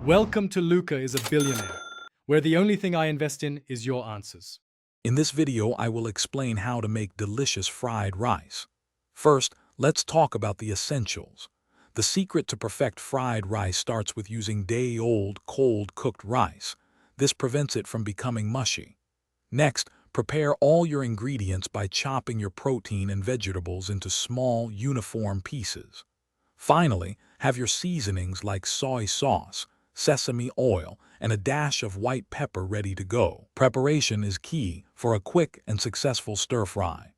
Welcome to Luca is a Billionaire, where the only thing I invest in is your answers. In this video, I will explain how to make delicious fried rice. First, let's talk about the essentials. The secret to perfect fried rice starts with using day-old, cold-cooked rice. This prevents it from becoming mushy. Next, prepare all your ingredients by chopping your protein and vegetables into small, uniform pieces. Finally, have your seasonings like soy sauce, sesame oil, and a dash of white pepper ready to go. Preparation is key for a quick and successful stir-fry.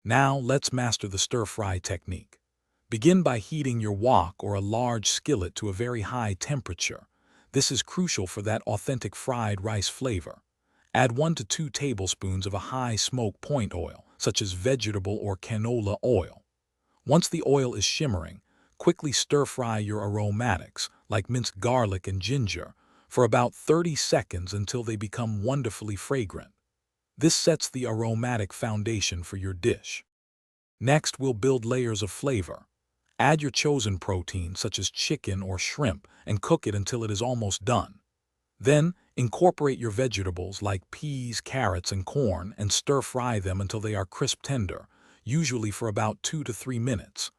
Now let's master the stir-fry technique. Begin by heating your wok or a large skillet to a very high temperature. This is crucial for that authentic fried rice flavor. Add 1 to 2 tablespoons of a high smoke point oil, such as vegetable or canola oil. Once the oil is shimmering, quickly stir-fry your aromatics, like minced garlic and ginger, for about 30 seconds until they become wonderfully fragrant. This sets the aromatic foundation for your dish. Next, we'll build layers of flavor. Add your chosen protein, such as chicken or shrimp, and cook it until it is almost done. Then, incorporate your vegetables like peas, carrots, and corn and stir-fry them until they are crisp tender, usually for about 2 to 3 minutes.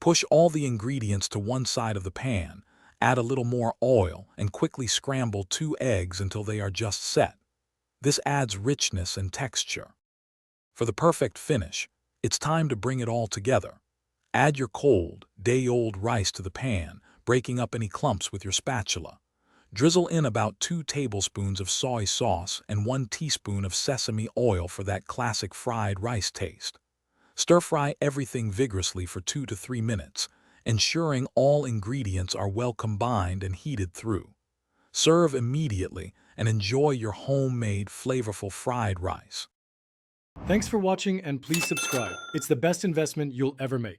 Push all the ingredients to one side of the pan, add a little more oil, and quickly scramble 2 eggs until they are just set. This adds richness and texture. For the perfect finish, it's time to bring it all together. Add your cold, day-old rice to the pan, breaking up any clumps with your spatula. Drizzle in about 2 tablespoons of soy sauce and 1 teaspoon of sesame oil for that classic fried rice taste. Stir-fry everything vigorously for 2 to 3 minutes, ensuring all ingredients are well combined and heated through. Serve immediately and enjoy your homemade, flavorful fried rice. Thanks for watching and please subscribe. It's the best investment you'll ever make.